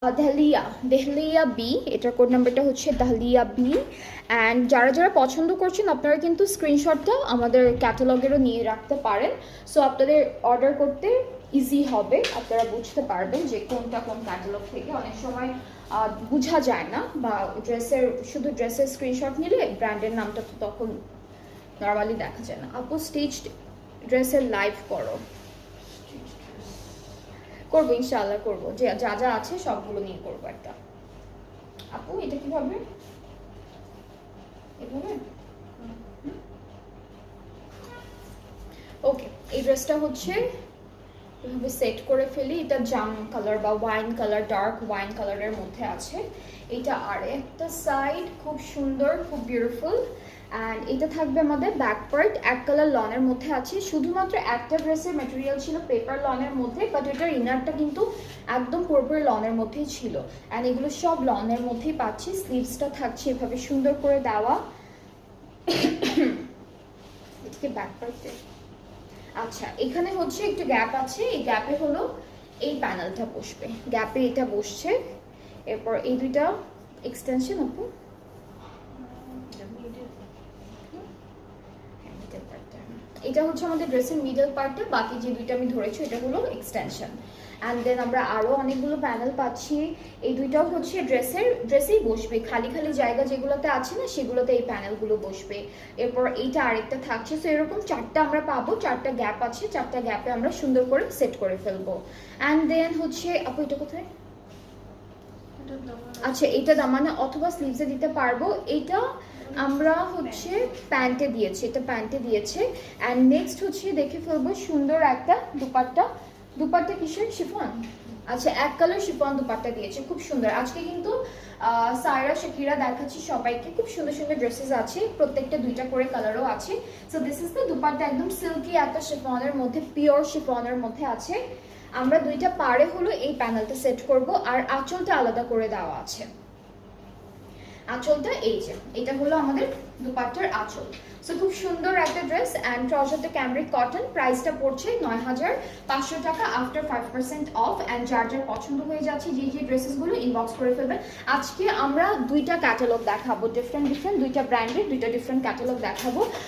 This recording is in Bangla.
দাহলিয়া দেহলিয়া বি, এটার কোড নাম্বারটা হচ্ছে দাহলিয়া বি। অ্যান্ড যারা যারা পছন্দ করছেন আপনারা কিন্তু স্ক্রিনশটটা আমাদের ক্যাটালগেরও নিয়ে রাখতে পারেন। সো আপনাদের অর্ডার করতে ইজি হবে, আপনারা বুঝতে পারবেন যে কোনটা কোন ক্যাটালগ থেকে। অনেক সময় বোঝা যায় না, বা শুধু ড্রেসের স্ক্রিনশট নিলে ব্র্যান্ডের নামটা তো তখন নর্মালি দেখা যায় না। আপু স্টিচড ড্রেসের লাইভ করো। করবো ইনশাআল্লাহ করবো, যে যা যা আছে সবগুলো নিয়ে করবো একটা। আপু এটা কিভাবে, এভাবে? ওকে, এই ড্রেসটা হচ্ছে এভাবে সেট করে ফেলি। এটা জাম কালার বা ওয়াইন কালার, ডার্ক ওয়াইন কালারের মধ্যে আছে। এটা আর একটা সাইড খুব সুন্দর, খুব বিউটিফুল। অ্যান্ড এটা থাকবে আমাদের ব্যাক পার্ট এক কালার লনের মধ্যে আছে। শুধুমাত্র একটা ড্রেসের ম্যাটেরিয়াল ছিল পেপার লনের মধ্যে, বাট এটার ইনারটা কিন্তু একদম পুরোপুরি লনের মধ্যেই ছিল। অ্যান্ড এগুলো সব লনের মধ্যেই পাচ্ছি। স্লিভসটা থাকছে এভাবে সুন্দর করে দেওয়া। এদিকে ব্যাক পার্টে আচ্ছা, এখানে হচ্ছে একটু গ্যাপ আছে, এই গ্যাপে হলো এই প্যানেলটা বসবে, গ্যাপে এটা বসছে। এরপর এই দুইটা এক্সটেনশন আপু, এটা হচ্ছে আমাদের ড্রেসের মিডল পার্টটা, বাকি যে দুইটা আমি ধরেছি এটা হলো এক্সটেনশন। অ্যান্ড দেন আমরা আরও অনেকগুলো প্যানেল পাচ্ছি। এই দুইটাও হচ্ছে ড্রেসেই বসবে, খালি খালি জায়গা যেগুলোতে আছে না সেগুলোতে এই প্যানেলগুলো বসবে। এরপর এইটা আরেকটা থাকছে। সো এরকম চারটা আমরা পাবো, চারটা গ্যাপ আছে, চারটা গ্যাপে আমরা সুন্দর করে সেট করে ফেলবো। অ্যান্ড দেন হচ্ছে আপু এটা কোথায়, আচ্ছা এটা দামানে অথবা স্লিভসে দিতে পারবো। এটা আমরা হচ্ছে প্যান্টে দিয়েছি, এটা প্যান্টে দিয়েছে। অ্যান্ড নেক্সট হচ্ছে দেখে ফেলবো সুন্দর একটা দুপাট্টা। দুপাট্টা কিসের, শিফন? আচ্ছা এক কালার শিফন দুপাট্টা দিয়েছে, খুব সুন্দর। আজকে কিন্তু সায়রা শাকিরা দেখাচ্ছি সবাইকে, খুব সুন্দর সুন্দর ড্রেসেস আছে, প্রত্যেকটা দুইটা করে কালারও আছে। So this is the dupatta, একদম সিল্কি একটা শিফনের মধ্যে, পিওর শিফনের মধ্যে আছে। আমরা দুইটা পাড়ে হলো এই প্যানেলটা সেট করব, আর আঁচলটা আলাদা করে দেওয়া আছে। আঁচলটা এই যে, এটা হলো আমাদের দুপাট্টার আঁচল। সো খুব সুন্দর একটা ড্রেস। অ্যান্ড ট্রাউজারটা ক্যামব্রিক কটন, প্রাইসটা পড়ছে ৯,৫০০ টাকা আফটার 5% অফ। অ্যান্ড যার যার পছন্দ হয়ে যাচ্ছে যে ড্রেসেসগুলো ইনবক্স করে ফেলবেন। আজকে আমরা দুইটা ক্যাটালগ দেখাবো, ডিফারেন্ট দুইটা ব্র্যান্ডের দুইটা ডিফারেন্ট ক্যাটালগ দেখাবো।